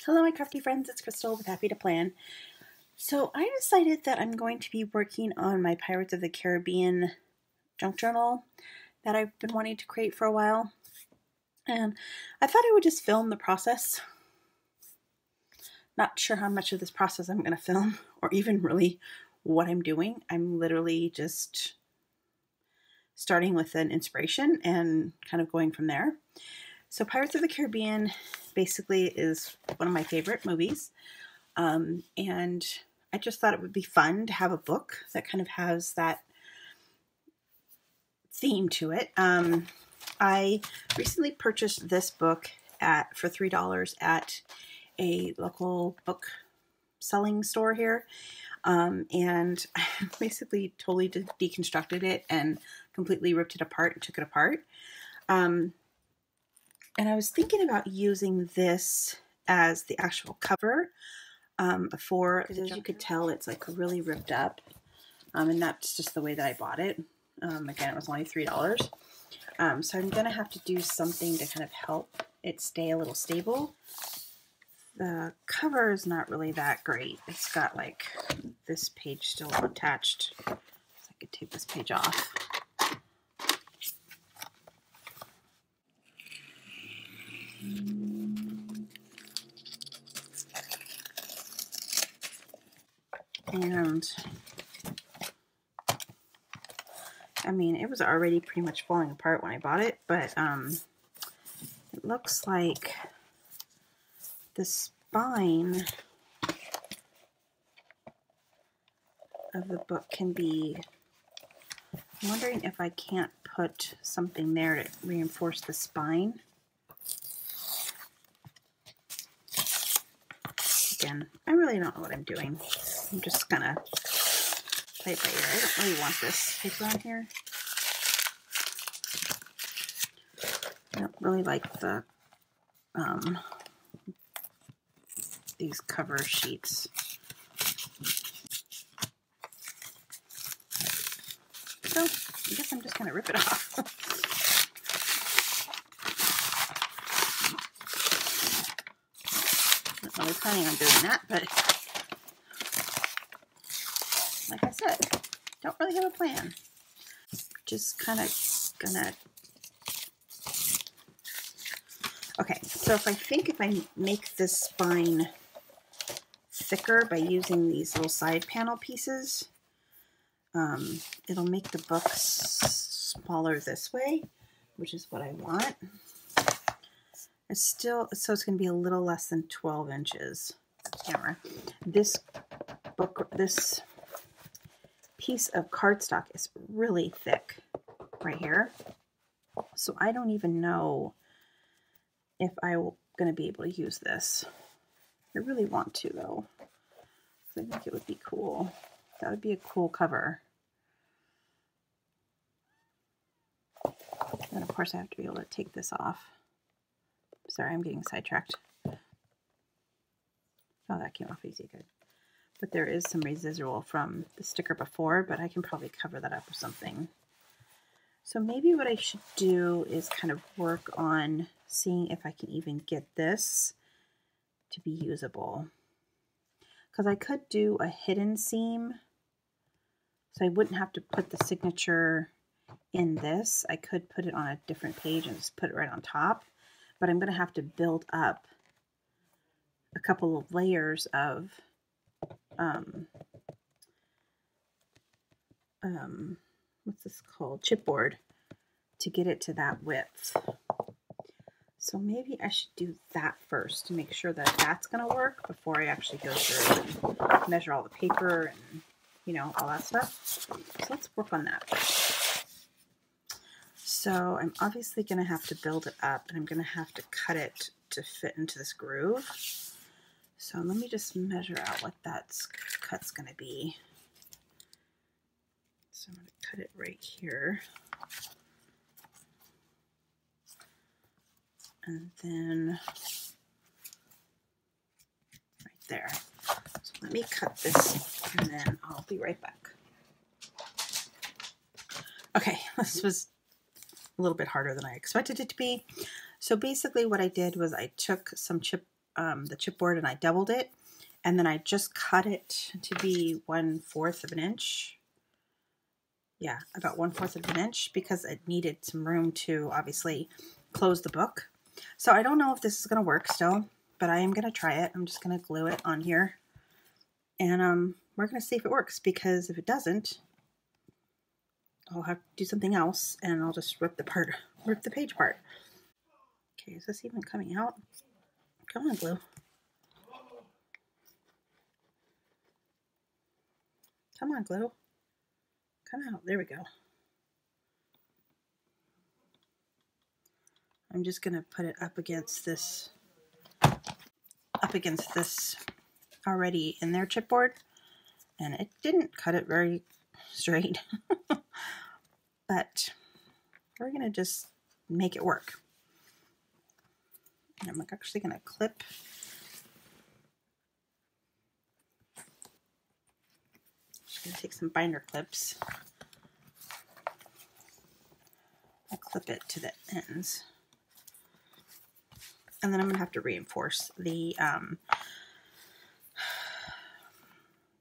Hello my crafty friends, it's Crystal with Happy to Plan. So I decided that I'm going to be working on my Pirates of the Caribbean junk journal that I've been wanting to create for a while. And I thought I would just film the process. Not sure how much of this process I'm going to film or even really what I'm doing. I'm literally just starting with an inspiration and kind of going from there. So Pirates of the Caribbean basically is one of my favorite movies. And I just thought it would be fun to have a book that kind of has that theme to it. I recently purchased this book for $3 at a local book selling store here. And I basically totally deconstructed it and completely ripped it apart and took it apart. And I was thinking about using this as the actual cover before, as you could tell, it's like really ripped up. And that's just the way that I bought it. Again, it was only $3. So I'm going to have to do something to kind of help it stay a little stable. The cover is not really that great. It's got like this page still attached. So I could take this page off. And I mean, it was already pretty much falling apart when I bought it, but it looks like the spine of the book can be, I'm wondering if I can't put something there to reinforce the spine. Again, I really don't know what I'm doing. I'm just gonna play it by ear. I don't really want this paper on here. I don't really like the these cover sheets. So I guess I'm just gonna rip it off. Not really planning on doing that, but like I said, don't really have a plan. Just kind of gonna. Okay, so if I make this spine thicker by using these little side panel pieces, it'll make the book smaller this way, which is what I want. It's still, so it's going to be a little less than 12 inches. Camera. This piece of cardstock is really thick right here. So I don't even know if I'm going to be able to use this. I really want to though. I think it would be cool. That would be a cool cover. And of course I have to be able to take this off. Sorry, I'm getting sidetracked. Oh, that came off easy, good. But there is some residual from the sticker before, but I can probably cover that up with something. So maybe what I should do is kind of work on seeing if I can even get this to be usable. Because I could do a hidden seam, so I wouldn't have to put the signature in this. I could put it on a different page and just put it right on top. But I'm going to have to build up a couple of layers of what's this called? Chipboard to get it to that width. So maybe I should do that first to make sure that that's going to work before I actually go through and measure all the paper and, you know, all that stuff. So let's work on that first. So I'm obviously going to have to build it up, and I'm going to have to cut it to fit into this groove. So let me just measure out what that cut's going to be. So I'm going to cut it right here. And then right there. So let me cut this, and then I'll be right back. Okay, this was a little bit harder than I expected it to be. So basically what I did was I took some the chipboard and I doubled it, and then I just cut it to be 1/4 of an inch. Yeah, about 1/4 of an inch, because it needed some room to obviously close the book. So I don't know if this is going to work still, but I am going to try it. I'm just going to glue it on here, and we're going to see if it works, because if it doesn't, I'll have to do something else, and I'll just rip the page apart. Okay, is this even coming out? Come on, glue. Come on, glue. Come out. There we go. I'm just going to put it up against this already in there chipboard, and it didn't cut it very straight. But we're going to just make it work. And I'm actually going to clip going to take some binder clips. I'll clip it to the ends. And then I'm going to have to reinforce the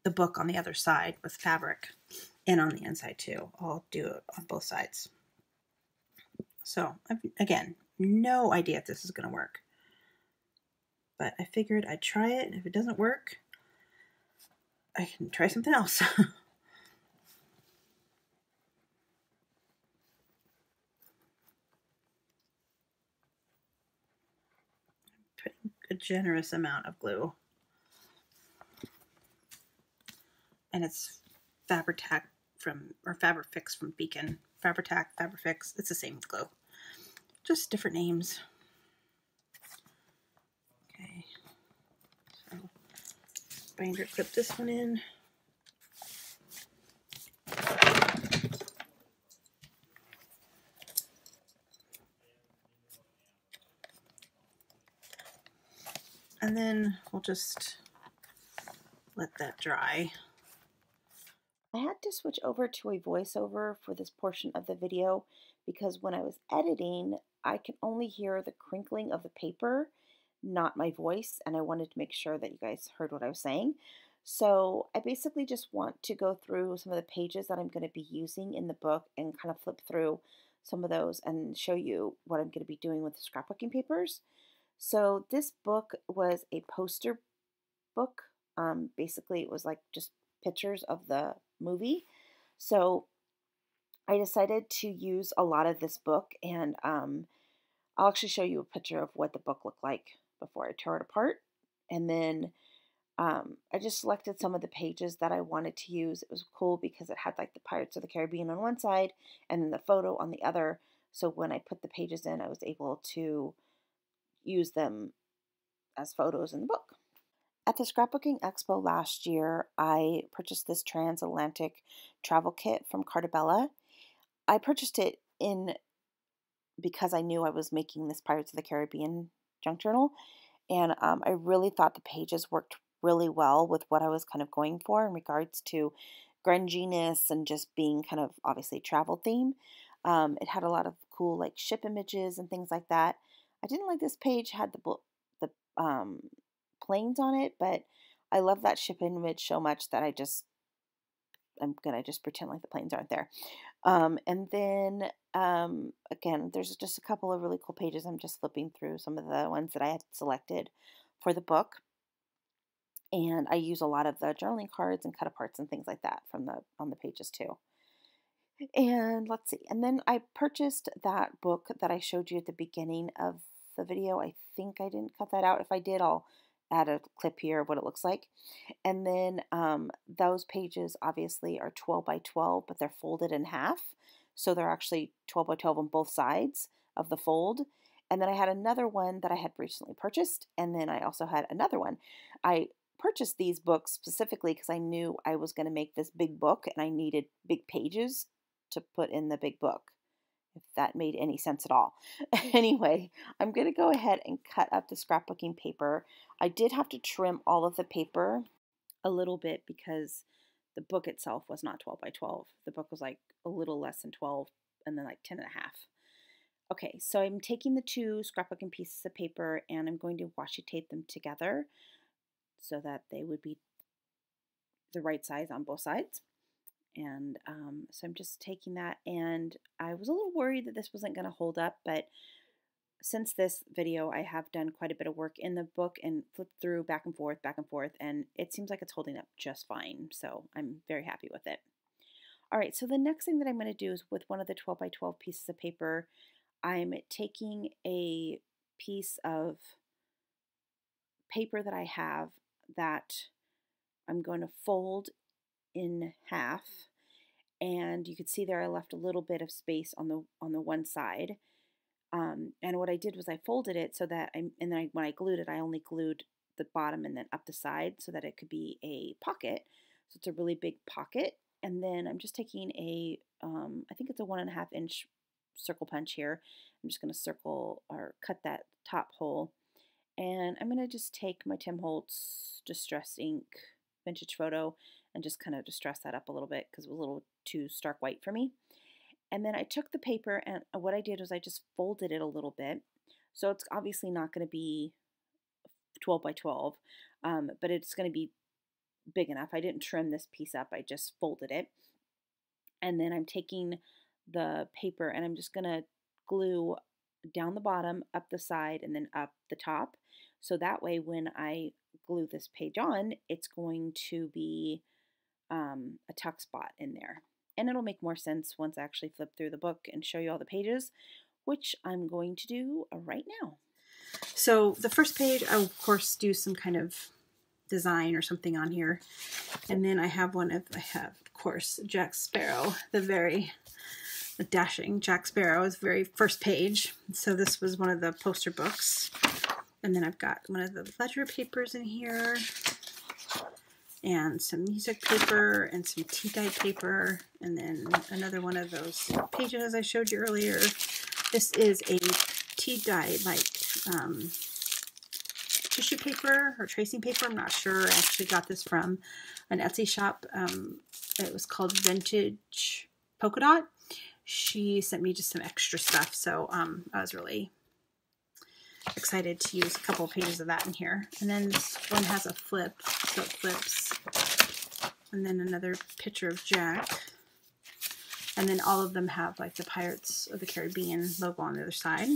book on the other side with fabric, and on the inside too. I'll do it on both sides. So, again, no idea if this is going to work. But I figured I'd try it, and if it doesn't work, I can try something else. Putting a generous amount of glue. And it's Fabri-Tac or Fabri-Fix from Beacon. Fabri-Tac, Fabri-Fix, it's the same glue. Just different names. Okay. So, binder clip this one in. And then we'll just let that dry. I had to switch over to a voiceover for this portion of the video because when I was editing, I could only hear the crinkling of the paper, not my voice, and I wanted to make sure that you guys heard what I was saying. So I basically just want to go through some of the pages that I'm going to be using in the book and kind of flip through some of those and show you what I'm going to be doing with the scrapbooking papers. So this book was a poster book. Basically, it was like just pictures of the movie. So I decided to use a lot of this book, and I'll actually show you a picture of what the book looked like before I tore it apart. And then I just selected some of the pages that I wanted to use. It was cool because it had like the Pirates of the Caribbean on one side and then the photo on the other. So when I put the pages in, I was able to use them as photos in the book. At the Scrapbooking Expo last year, I purchased this transatlantic travel kit from Cartabella. I purchased it because I knew I was making this Pirates of the Caribbean junk journal, and I really thought the pages worked really well with what I was kind of going for in regards to grunginess and just being kind of obviously travel theme. It had a lot of cool like ship images and things like that. I didn't like this page had the planes on it, but I love that ship image so much that I'm gonna just pretend like the planes aren't there. And then again, there's just a couple of really cool pages. I'm just flipping through some of the ones that I had selected for the book, and I use a lot of the journaling cards and cut aparts and things like that from on the pages too. And let's see. And then I purchased that book that I showed you at the beginning of the video. I think I didn't cut that out. If I did, I'll add a clip here of what it looks like. And then those pages obviously are 12 by 12, but they're folded in half. So they're actually 12 by 12 on both sides of the fold. And then I had another one that I had recently purchased. And then I also had another one. I purchased these books specifically because I knew I was going to make this big book and I needed big pages to put in the big book, if that made any sense at all. Anyway, I'm going to go ahead and cut up the scrapbooking paper. I did have to trim all of the paper a little bit because the book itself was not 12 by 12. The book was like a little less than 12 and then like 10 and a half. Okay, so I'm taking the two scrapbooking pieces of paper and I'm going to washi tape them together so that they would be the right size on both sides. And so I'm just taking that, and I was a little worried that this wasn't going to hold up, but since this video, I have done quite a bit of work in the book and flipped through back and forth, and it seems like it's holding up just fine. So I'm very happy with it. All right, so the next thing that I'm going to do is with one of the 12 by 12 pieces of paper, I'm taking a piece of paper that I have that I'm going to fold in half, and you could see there I left a little bit of space on the one side. And what I did was I folded it so that when I glued it, I only glued the bottom and then up the side so that it could be a pocket. So it's a really big pocket. And then I'm just taking I think it's a 1.5 inch circle punch here. I'm just going to circle or cut that top hole. And I'm going to just take my Tim Holtz Distress Ink Vintage Photo and just kind of distress that up a little bit because it was a little too stark white for me. And then I took the paper, and what I did was I just folded it a little bit. So it's obviously not going to be 12 by 12, but it's going to be big enough. I didn't trim this piece up. I just folded it. And then I'm taking the paper and I'm just going to glue down the bottom, up the side, and then up the top. So that way when I glue this page on, it's going to be a tuck spot in there. And it'll make more sense once I actually flip through the book and show you all the pages, which I'm going to do right now. So the first page, I will of course do some kind of design or something on here. And then I have of course, Jack Sparrow, the dashing Jack Sparrow is the very first page. So this was one of the poster books. And then I've got one of the ledger papers in here, and some music paper, and some tea-dyed paper, and then another one of those pages I showed you earlier. This is a tea-dyed, like, tissue paper or tracing paper. I'm not sure. I actually got this from an Etsy shop. It was called Vintage Polka Dot. She sent me just some extra stuff, so I was really excited to use a couple of pages of that in here. And then this one has a flip, so it flips. And then another picture of Jack. And then all of them have like the Pirates of the Caribbean logo on the other side.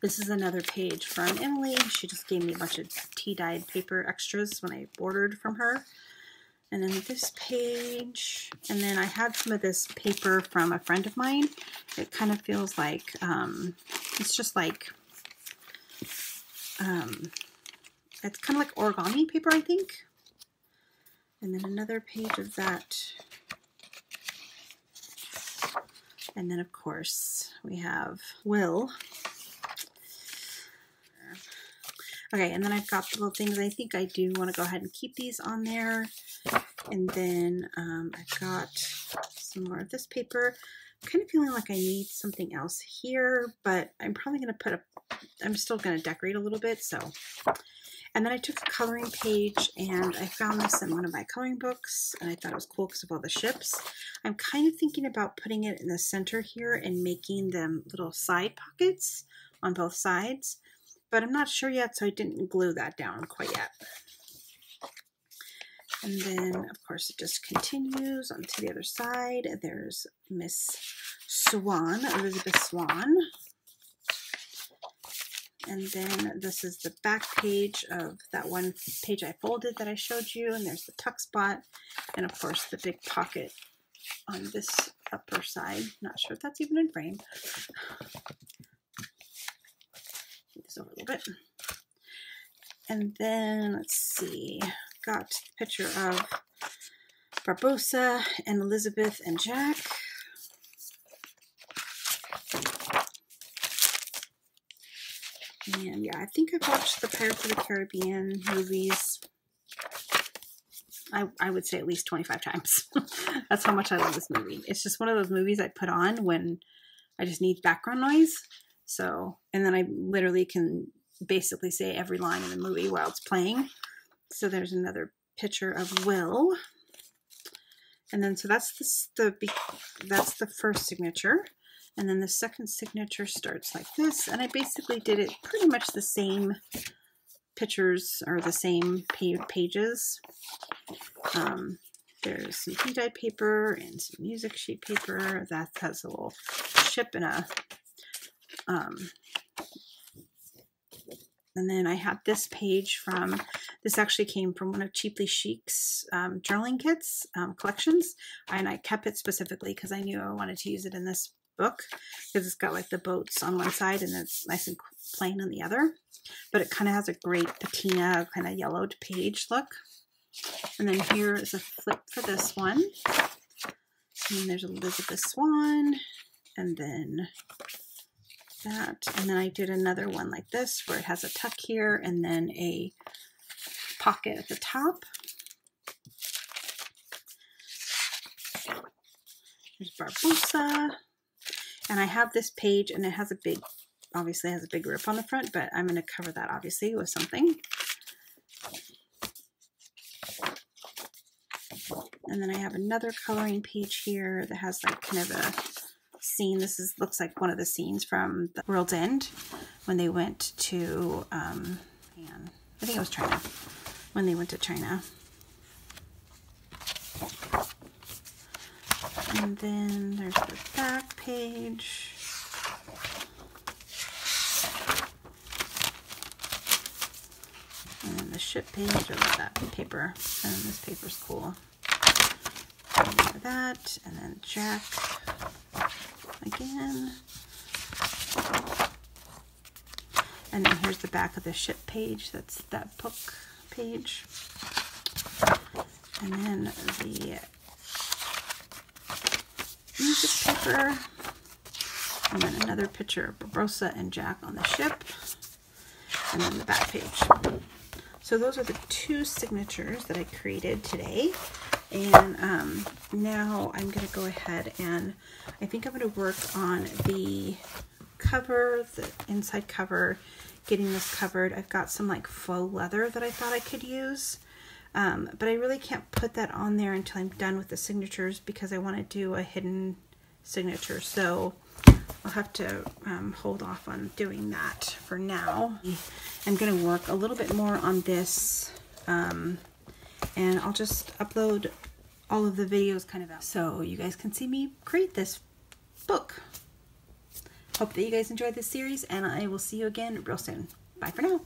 This is another page from Emily. She just gave me a bunch of tea-dyed paper extras when I ordered from her. And then this page, and then I had some of this paper from a friend of mine. It kind of feels like, it's just like, it's kind of like origami paper, I think. And then another page of that. And then, of course, we have Will. Okay, and then I've got the little things. I think I do want to go ahead and keep these on there. And then I've got some more of this paper. I'm kind of feeling like I need something else here, but I'm probably going to I'm still going to decorate a little bit, so. And then I took a coloring page, and I found this in one of my coloring books, and I thought it was cool because of all the ships. I'm kind of thinking about putting it in the center here and making them little side pockets on both sides, but I'm not sure yet, so I didn't glue that down quite yet. And then, of course, it just continues onto the other side. There's Miss Swan, Elizabeth Swan. And then this is the back page of that one page I folded that I showed you. And there's the tuck spot. And, of course, the big pocket on this upper side. Not sure if that's even in frame. Move this over a little bit. And then, let's see, got a picture of Barbossa and Elizabeth and Jack. And yeah, I think I've watched the Pirates of the Caribbean movies, I would say at least 25 times. That's how much I love this movie. It's just one of those movies I put on when I just need background noise. So, and then I literally can basically say every line in the movie while it's playing. So there's another picture of Will. And then, so that's the first signature. And then the second signature starts like this, and I basically did it pretty much the same pictures or the same pages. There's some tea dyed paper and some music sheet paper that has a little ship and a and then I have this page from, this actually came from one of Cheaply Chic's journaling kits collections, and I kept it specifically because I knew I wanted to use it in this book because it's got like the boats on one side and it's nice and plain on the other, but it kind of has a great patina kind of yellowed page look. And then here is a flip for this one, and then there's Elizabeth Swan, and then that, and then I did another one like this where it has a tuck here and then a pocket at the top. There's Barbosa, and I have this page and it has a big, obviously has a big rip on the front, but I'm going to cover that obviously with something. And then I have another coloring page here that has like kind of a scene. This looks like one of the scenes from The World's End when they went to, I think it was China, when they went to China. And then there's the back page. And then the ship page, I love that paper. And this paper's cool. And that, and then Jack again. And then here's the back of the ship page. That's that book page. And then the music paper. And then another picture of Barbosa and Jack on the ship. And then the back page. So those are the two signatures that I created today. And now I'm going to go ahead and I think I'm going to work on the cover, the inside cover, getting this covered. I've got some like faux leather that I thought I could use, but I really can't put that on there until I'm done with the signatures because I want to do a hidden signature. So I'll have to hold off on doing that for now. I'm going to work a little bit more on this, and I'll just upload all of the videos kind of out so you guys can see me create this book. Hope that you guys enjoyed this series, and I will see you again real soon. Bye for now.